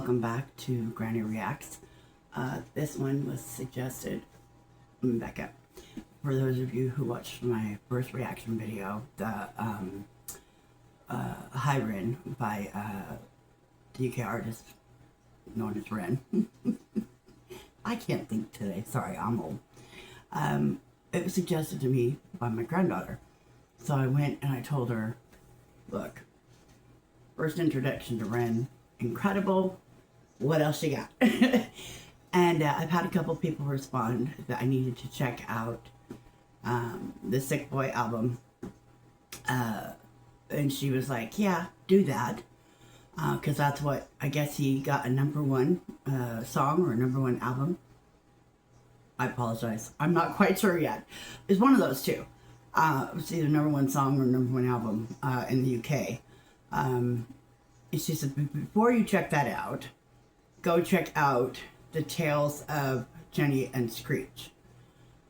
welcome back to Granny Reacts. This one was suggested, let me back up, for those of you who watched my first reaction video, the High Ren by the UK artist known as Ren. I can't think today, sorry, I'm old. It was suggested to me by my granddaughter. So I went and I told her, look, first introduction to Ren, incredible, what else you got? And I've had a couple people respond that I needed to check out the Sick Boy album. And she was like, yeah, do that. Because that's what, I guess he got a #1 song or a #1 album. I apologize. I'm not quite sure yet. It's one of those two. It's either #1 song or #1 album in the UK. And she said, before you check that out, go check out the Tales of Jenny and Screech.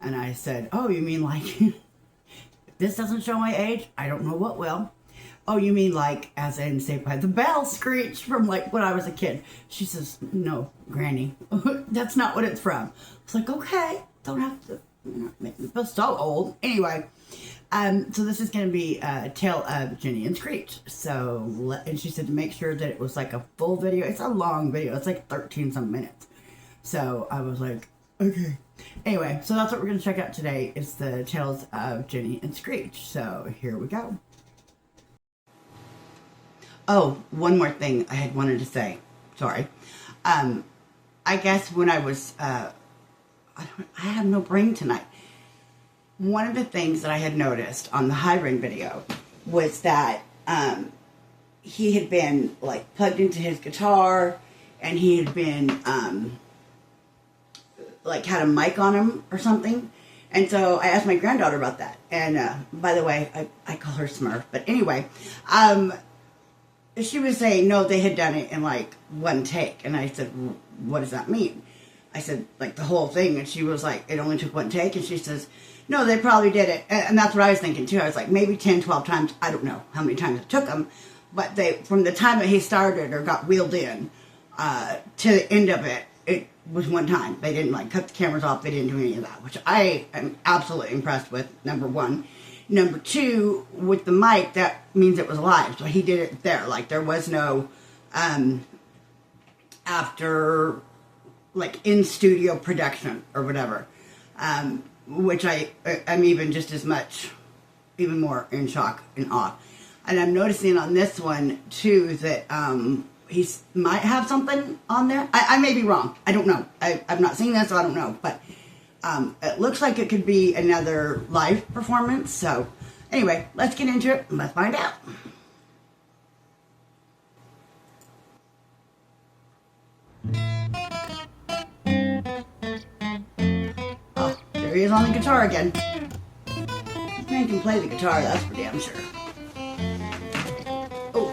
And I said, oh, you mean like, if this doesn't show my age, I don't know what will. Oh, you mean like, as in Saved by the Bell, Screech from like when I was a kid. She says, no, Granny, that's not what it's from. It's like, okay, don't have to make me feel so old. Anyway, so this is going to be a Tale of Jenny and Screech. So, and she said to make sure that it was like a full video. It's a long video. It's like 13 some minutes. So I was like, okay. Anyway, so that's what we're going to check out today. Is the Tales of Jenny and Screech. So here we go. Oh, one more thing I had wanted to say. Sorry. I guess when I was, I have no brain tonight. One of the things that I had noticed on the High Ren video was that he had been like plugged into his guitar, and he had been like had a mic on him or something. And so I asked my granddaughter about that. And by the way, I call her Smurf. But anyway, she was saying, no, they had done it in like one take. And I said, well, what does that mean? I said, like the whole thing. And she was like, it only took one take. And she says, no, they probably did it. And that's what I was thinking too. I was like, maybe 10, 12 times. I don't know how many times it took them. But they, from the time that he started or got wheeled in to the end of it, it was one time. They didn't like cut the cameras off. They didn't do any of that, which I am absolutely impressed with, #1. #2, with the mic, that means it was live. So he did it there. Like there was no after, like in studio production or whatever. Which I'm even just as much, even more in shock and awe. And I'm noticing on this one too that he might have something on there. I may be wrong. I don't know. I've not seen that, so I don't know. But it looks like it could be another live performance. So anyway, let's get into it and let's find out. Oh, there he is on the guitar again. This man can play the guitar, that's for damn sure. Oh.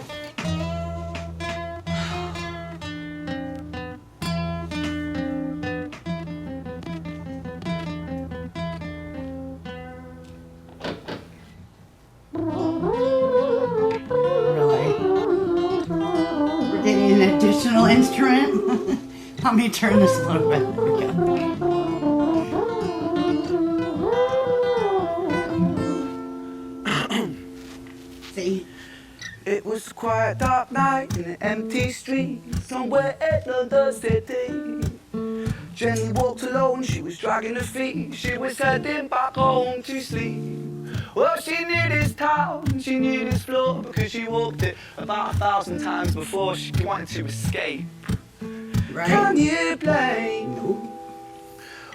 An additional instrument. Let me turn this a little bit. There we go. See? It was quite a dark night in an empty street somewhere in London City. Jenny walked alone, she was dragging her feet. She was heading back home to sleep. Well, she knew this town, she knew this floor, because she walked it about 1,000 times before she wanted to escape. Right. Can you blame?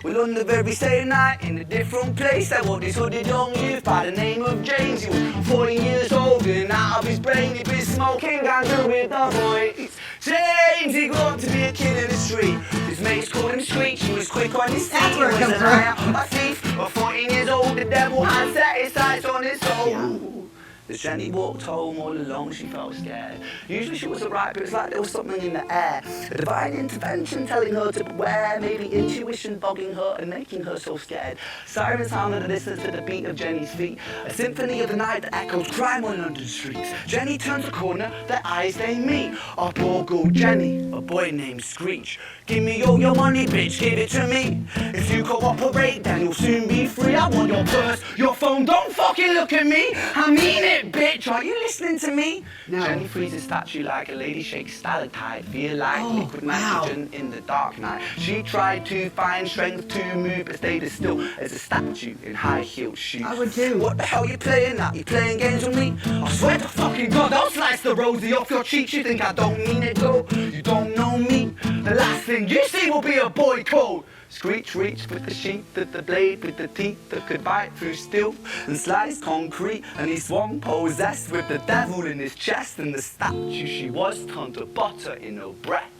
Well, on the very same night, in a different place, there was this hooded young youth by the name of James. He was 14 years old and out of his brain. He'd been smoking ganja with the boys. James, he grew up to be a kid in the street. His mates called him Screech. He was quick on his feet. He was a liar, a thief. But 14 years old, the devil had set his sights on his soul. As Jenny walked home all alone, she felt scared. Usually she was alright, but it was like there was something in the air. A divine intervention telling her to beware, maybe intuition bogging her and making her so scared. Sirens sounded a distance to the beat of Jenny's feet. A symphony of the night that echoes crime on London streets. Jenny turns a corner, their eyes they meet. A poor girl Jenny, a boy named Screech. Give me all your money, bitch, give it to me. If you cooperate, then you'll soon be free. I want your purse, your phone, don't fucking look at me. I mean it, bitch, are you listening to me? No. Jenny freezes statue like a lady shakes stalactite. Feel like liquid nitrogen in the dark night. She tried to find strength to move, but stayed as still as a statue in high heel shoes. I would too. What the hell you playing at? You playing games with me? I swear to fucking God, I'll slice the rosy off your cheeks. You think I don't mean it, though? You don't know me. The last thing you see will be a boy code. Screech reached with the sheath of the blade, with the teeth that could bite through steel and slice concrete, and he swung possessed with the devil in his chest, and the statue she was turned to butter in her breath.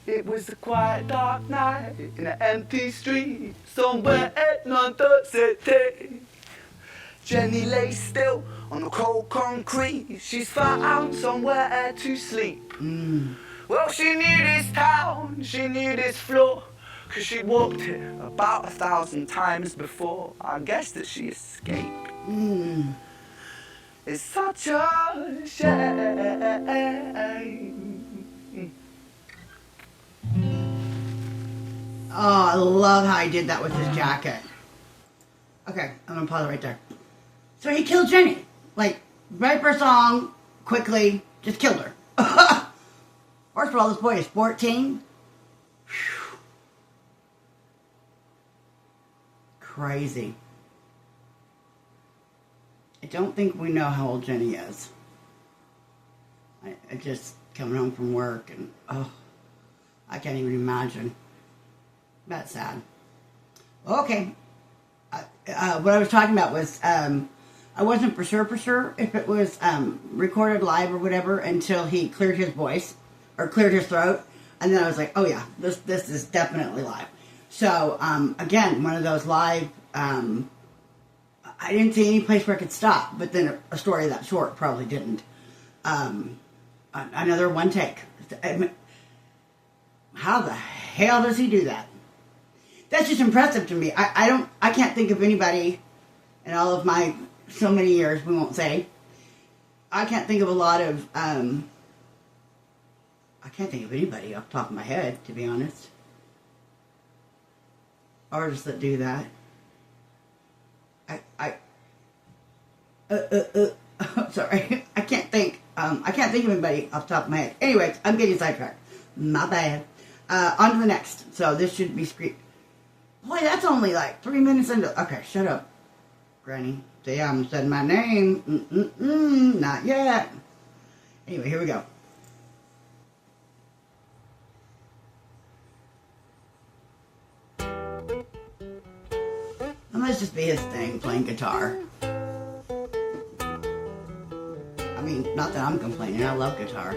It was a quiet dark night in an empty street somewhere in London City. Jenny lay still on the cold concrete. She's found somewhere to sleep. Well, she knew this town, she knew this floor, 'cause she'd walked here about 1,000 times before. I guess that she escaped. It's such a shame. Oh, I love how he did that with his jacket. Okay, I'm gonna pause it right there. So he killed Jenny. Like, right for a song, quickly, just killed her. First of all, this boy is 14. Whew. Crazy. I don't think we know how old Jenny is. I just coming home from work and, I can't even imagine. That's sad. Okay. What I was talking about was, I wasn't for sure if it was recorded live or whatever until he cleared his voice or cleared his throat, and then I was like, oh yeah, this is definitely live. So again, one of those live. I didn't see any place where I could stop, but then a story that short probably didn't. Another one take. I mean, how the hell does he do that? That's just impressive to me. I can't think of anybody in all of my so many years, we won't say. I can't think of a lot of, I can't think of anybody off the top of my head, to be honest. Artists that do that. Sorry. I can't think of anybody off the top of my head. Anyways, I'm getting sidetracked. My bad. On to the next. So this should be Screech. Boy, that's only like 3 minutes into... Okay, shut up, Granny. See, I'm saying my name. Not yet. Anyway, here we go. And let's just be his thing, playing guitar. I mean, not that I'm complaining. I love guitar.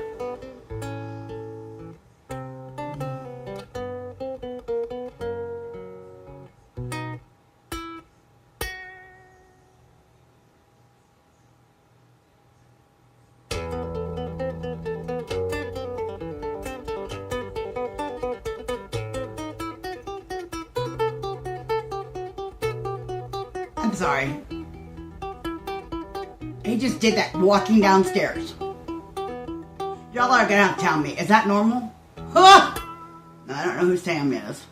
I'm sorry. He just did that walking downstairs. Y'all are gonna have to tell me, is that normal? Huh? No, I don't know who Sam is.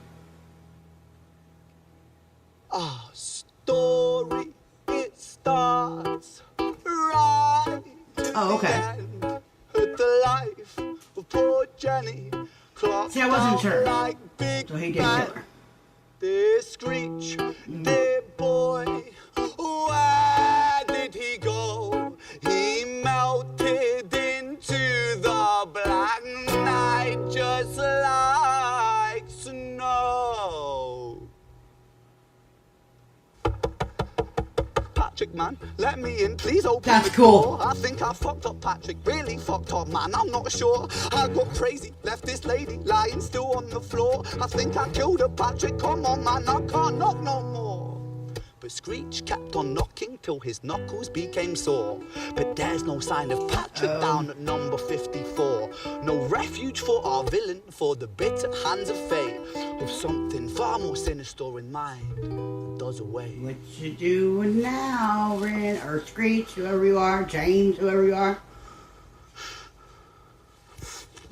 Our story, it starts right Oh, okay. at the life of poor Jenny. See, I wasn't sure. Like big So he did kill her. This Screech, dear boy, where did he go? He melted into the black night just like snow. Patrick, man, let me in, please open That's the cool. door. I think I fucked up, Patrick, really fucked up, man, I'm not sure. I got crazy, left this lady lying still on the floor. I think I killed her, Patrick, come on, man, I can't knock no more. but Screech kept on knocking till his knuckles became sore. But there's no sign of Patrick down at number 54. No refuge for our villain, for the bitter hands of fate, with something far more sinister in mind, does away. What you doing now, Ren, or Screech, whoever you are, James, whoever you are?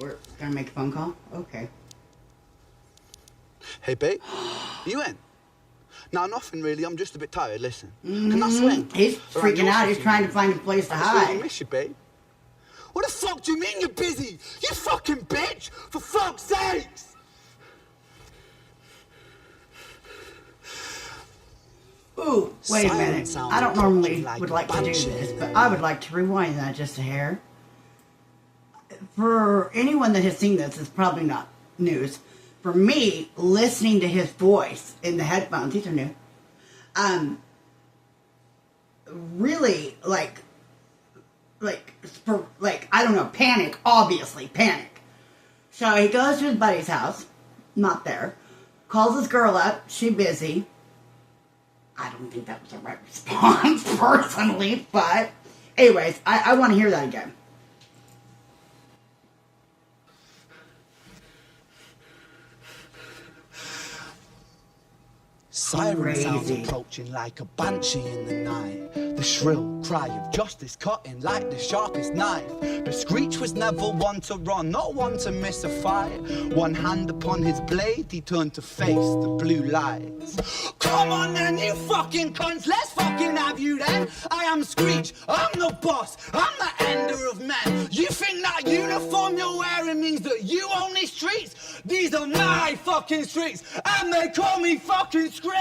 We're gonna make a phone call? Okay. Hey, babe, you in? No, nothing really. I'm just a bit tired. Listen, can I swing? He's freaking out. He's trying to find a place to I hide. miss you, babe. What the fuck do you mean you're busy? You fucking bitch! For fuck's sakes! Ooh, wait a Silent minute. sounds I don't normally like would like to do banshee this, in but the I would like to rewind that just a hair. For anyone that has seen this, it's probably not news. For me, listening to his voice in the headphones, these are new, really, I don't know, panic, obviously, panic. So he goes to his buddy's house, not there, calls this girl up, she busy. I don't think that was the right response, personally, but anyways, I want to hear that again. Siren sounds Crazy. approaching like a banshee in the night. The shrill cry of justice cutting like the sharpest knife. But Screech was never one to run, not one to miss a fight. One hand upon his blade, he turned to face the blue lights. Come on then, you fucking cunts, let's fucking have you then. I am Screech, I'm the boss, I'm the ender of men. You think that uniform you're wearing means that you own these streets? These are my fucking streets, and they call me fucking Screech.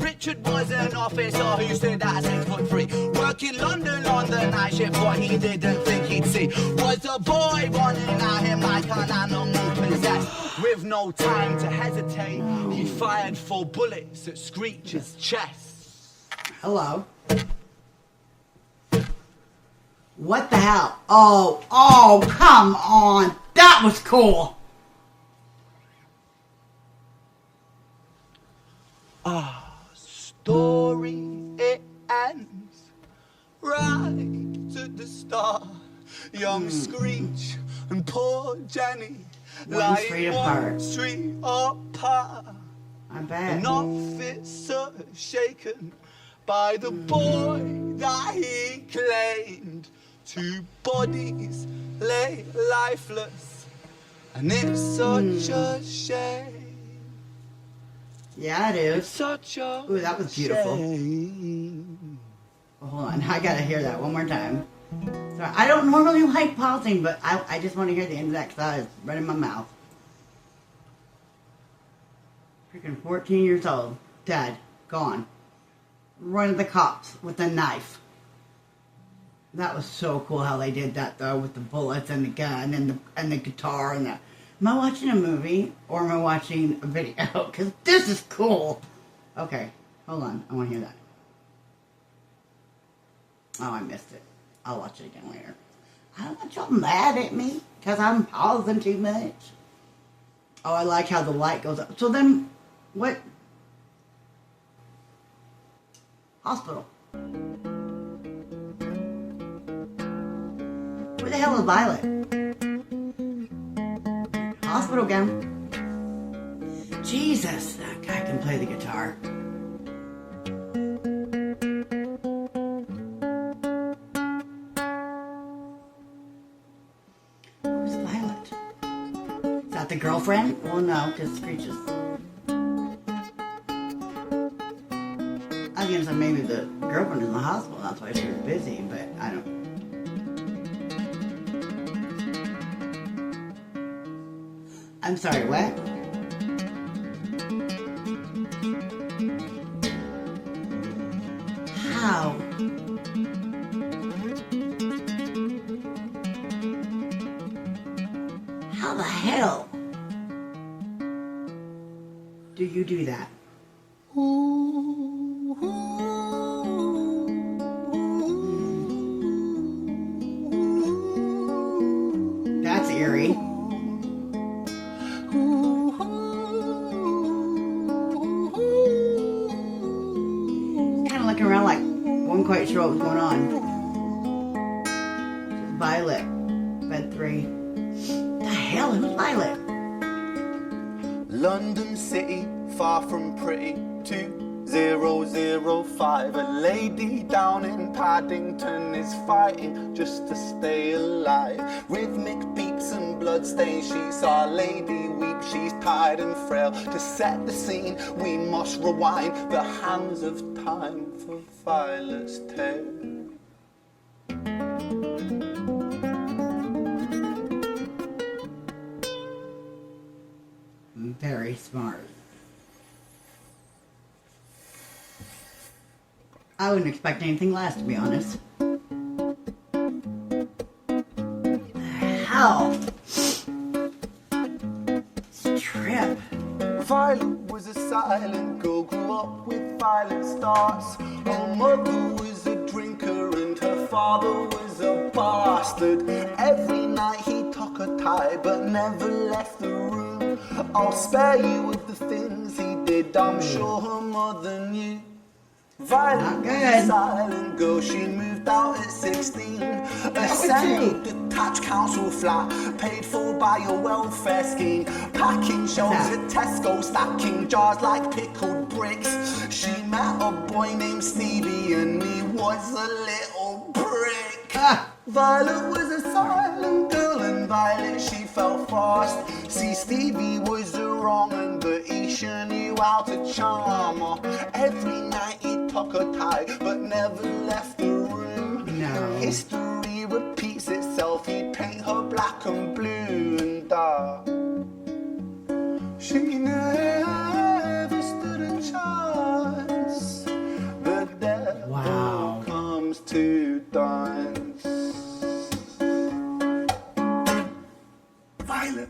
Richard was an officer who stood at 6'3", working London on the night shift. What he didn't think he'd see was a boy running at him like an animal possessed. With no time to hesitate, he fired 4 bullets at Screech's chest. Hello. What the hell? Oh, come on. That was cool. Our story, it ends right at the start. Young Screech and poor Jenny One street apart. 1 street apart. I bet. An officer shaken by the boy that he claimed. 2 bodies lay lifeless, and it's such a shame. Yeah, it is. Such a Ooh, that was beautiful. shame. Oh, hold on. I gotta hear that one more time. Sorry, I don't normally like pausing, but I just want to hear the end of that because I was right in my mouth. Freaking 14 years old. Dead. Gone. Running the cops with a knife. That was so cool how they did that, though, with the bullets and the gun and the guitar and the... Am I watching a movie or am I watching a video? Because this is cool. Okay, hold on. I want to hear that. Oh, I missed it. I'll watch it again later. I don't want y'all mad at me because I'm pausing too much. Oh, I like how the light goes up. So then, what? Hospital. Where the hell is Violet? Hospital gown. Jesus, that guy can play the guitar. Who's Violet? Is that the girlfriend? Well, no, because Screech is... I was gonna say maybe the girlfriend is in the hospital, that's why she was busy, but I don't... I'm sorry, what? How? How the hell do you do that? That's eerie. looking around like, wasn't quite sure what was going on. Violet, bed 3. The hell? Who's Violet? London City, far from pretty, 2005. A lady down in Paddington is fighting just to stay alive. Rhythmic beats and bloodstains, she saw a lady weep, she's tired and frail. To set the scene, we must rewind the hands of time for Violet's tale. Very smart. I wouldn't expect anything less, to be honest. Hell. This trip. Violet was a silent girl, grew up with violent starts. Her mother was a drinker and her father was a bastard. Every night he took her tie but never left the room. I'll spare you of the things he did, I'm sure her mother knew. Violet was a silent girl, she moved out at 16. A single detached council flat, paid for by a welfare scheme. Packing shelves at Tesco, stacking jars like pickled bricks. She met a boy named Stevie and he was a little prick. Violet was a silent girl and Violet she fell fast. See, Stevie was a wrong un, but he sure knew how to charm her. Every night he took her tie but never left the room. No. History repeats itself, he'd paint her black and blue and dark. She never stood a chance. The devil comes to dance. Violet,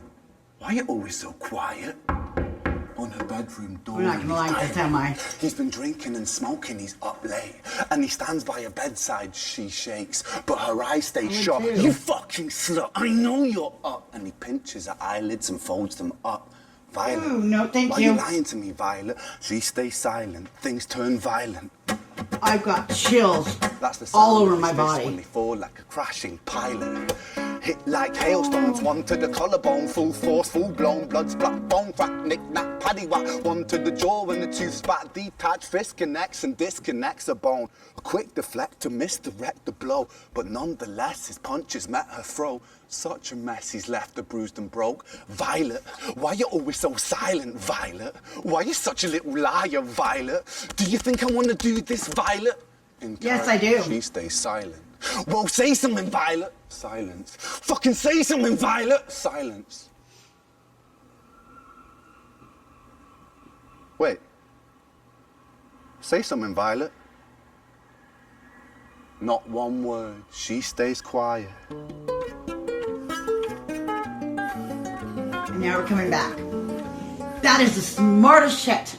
why are you always so quiet? On her bedroom door. We're not gonna like this, am I? He's been drinking and smoking, he's up late. And he stands by her bedside, she shakes, but her eyes stay shut. too. You fucking slut, I know you're up. And he pinches her eyelids and folds them up. Violet, Ooh, no, thank why you. are you lying to me, Violet? She stays silent, things turn violent. I've got chills That's the all sound over of my his fists body. when they fall like a crashing pilot. Hit like hailstones, one to the collarbone, full force, full blown, blood splat, bone crack, knick knack, paddywhack, one to the jaw and the tooth spat, detached fist connects and disconnects a bone. A quick deflect to misdirect the blow, but nonetheless his punches met her throat. Such a mess he's left her bruised and broke. Violet, why you always so silent, Violet? Why you such a little liar, Violet? Do you think I want to do this, Violet? In Yes, I do. She stays silent. Well, say something, Violet. Silence. Fucking say something, Violet. Silence. Wait. Say something, Violet. Not one word. She stays quiet. And now we're coming back. That is the smartest shit.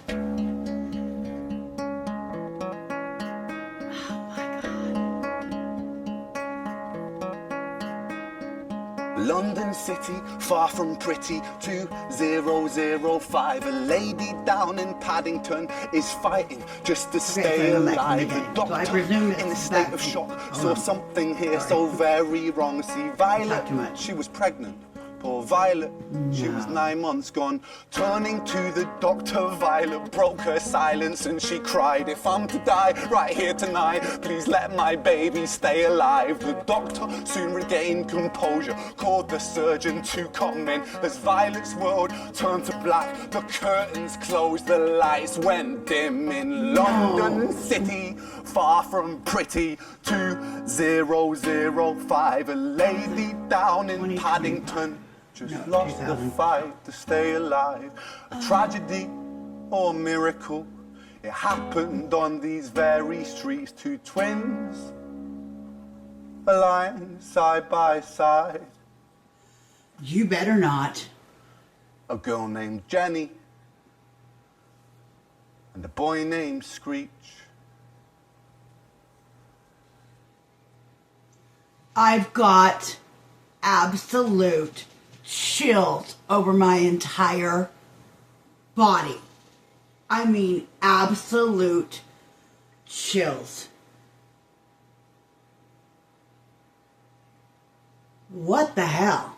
London City, far from pretty, 2005. A lady down in Paddington is fighting just to stay so I'm back alive. in the The game. So I doctor, presume in a it's state back of to- shock, hold saw on. something here Sorry. so very wrong. See, Violet, too much. she was pregnant. Poor Violet, she was 9 months gone. Turning to the doctor, Violet broke her silence and she cried, if I'm to die right here tonight, please let my baby stay alive. The doctor soon regained composure, called the surgeon to come in. As Violet's world turned to black, the curtains closed, the lights went dim. In London City, far from pretty, 2005. A lady down in Paddington just lost the fight to stay alive. A tragedy or a miracle, it happened on these very streets. Two twins lying side by side. You better not. A girl named Jenny and a boy named Screech. I've got absolute chills over my entire body. I mean, absolute chills. What the hell?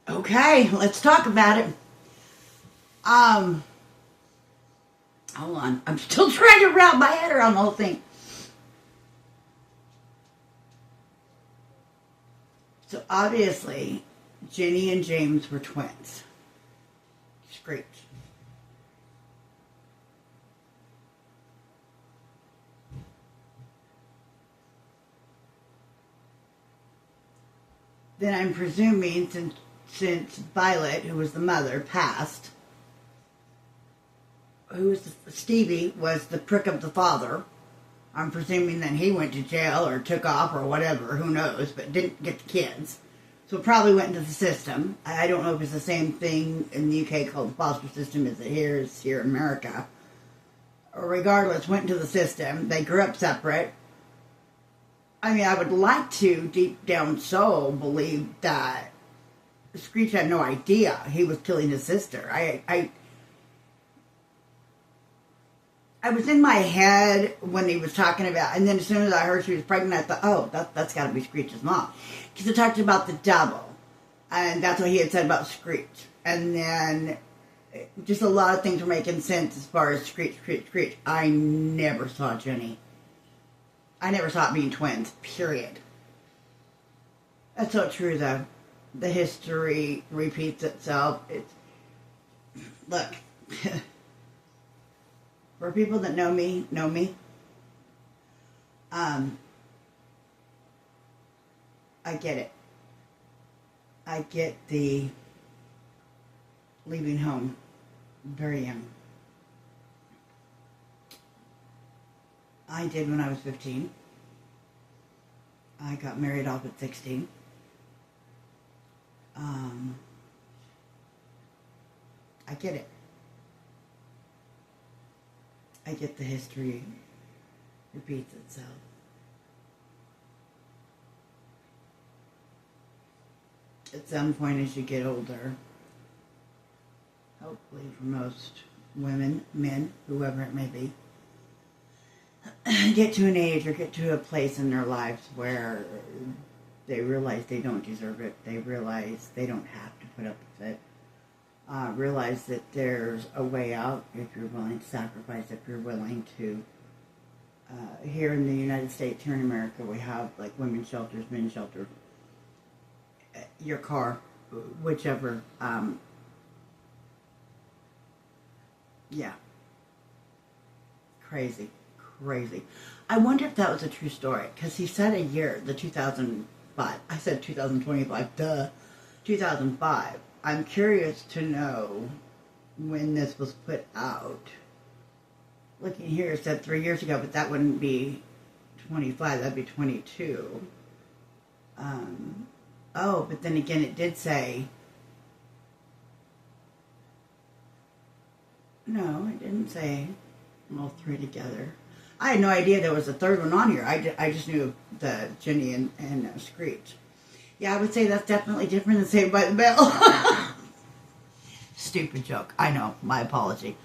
Okay, let's talk about it. Hold on. I'm still trying to wrap my head around the whole thing. So obviously, Jenny and James were twins. Screech. Then I'm presuming since Violet, who was the mother, passed, Stevie was the prick of the father. I'm presuming that he went to jail or took off or whatever, who knows, but didn't get the kids. So probably went into the system. I don't know if it's the same thing in the UK called the foster system as it is here in America. Regardless, went into the system. They grew up separate. I mean, I would like to, deep down so, believe that Screech had no idea he was killing his sister. I was in my head when he was talking about, and then as soon as I heard she was pregnant, I thought, oh, that's got to be Screech's mom. Because it talked about the devil, and that's what he had said about Screech. And then just a lot of things were making sense as far as Screech. I never saw Jenny. I never saw it being twins, period. That's so true, though. The history repeats itself. Look, for people that know me, I get it. I get the leaving home very young. I did when I was 15. I got married off at 16. I get it. I get the history repeats itself. At some point as you get older, hopefully for most women, men, whoever it may be, get to an age or get to a place in their lives where they realize they don't deserve it. They realize they don't have to put up with it. Realize that there's a way out if you're willing to sacrifice, if you're willing to. Here in the United States, here in America, we have like women's shelters, men's shelters, your car, whichever. Yeah. Crazy. I wonder if that was a true story, because he said a year, the 2005. I said 2025, 2005. I'm curious to know when this was put out. Looking here, it said 3 years ago, but that wouldn't be 25, that'd be 22. Oh, but then again, it did say, no, it didn't say all three together. I had no idea there was a third one on here. I just knew the Jenny and Screech. Yeah, I would say that's definitely different than Saved by the Bell. Stupid joke. I know. My apology.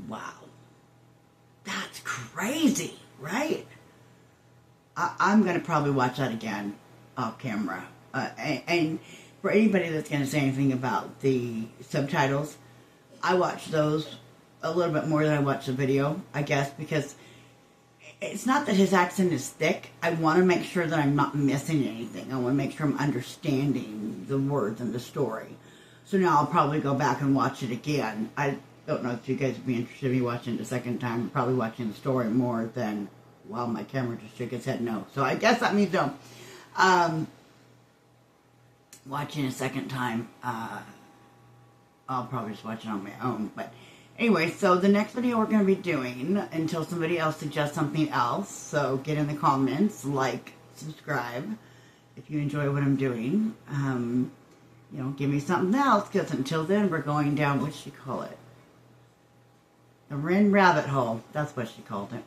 Wow. That's crazy, right? I'm going to probably watch that again off camera. And for anybody that's going to say anything about the subtitles, I watch those a little bit more than I watch the video, I guess, because it's not that his accent is thick. I want to make sure that I'm not missing anything. I want to make sure I'm understanding the words and the story. So now I'll probably go back and watch it again. I don't know if you guys would be interested in me watching it a second time. I'm probably watching the story more than, well, my camera just shook its head no. So I guess that means no. Watching a second time, I'll probably just watch it on my own. But anyway, so the next video we're going to be doing, until somebody else suggests something else, so get in the comments, like, subscribe, if you enjoy what I'm doing. You know, give me something else, because until then, we're going down, what did she call it? The Ren Rabbit Hole. That's what she called it.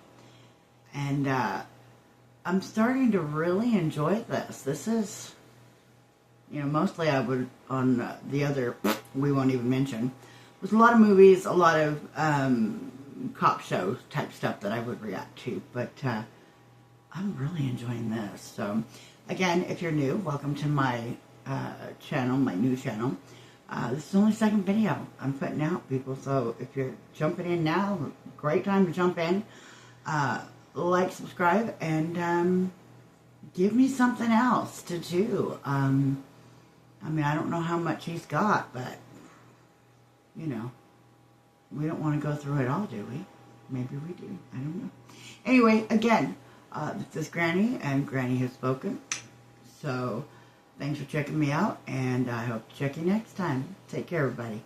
And I'm starting to really enjoy this. This is You know, mostly I would, on the other, we won't even mention, there's a lot of movies, a lot of cop show type stuff that I would react to, but I'm really enjoying this. So, again, if you're new, welcome to my channel, my new channel. This is only the second video I'm putting out, people, so if you're jumping in now, great time to jump in. Like, subscribe, and give me something else to do. I mean, I don't know how much he's got, but, you know, we don't want to go through it all, do we? Maybe we do. I don't know. Anyway, again, this is Granny, and Granny has spoken. So, thanks for checking me out, and I hope to check you next time. Take care, everybody.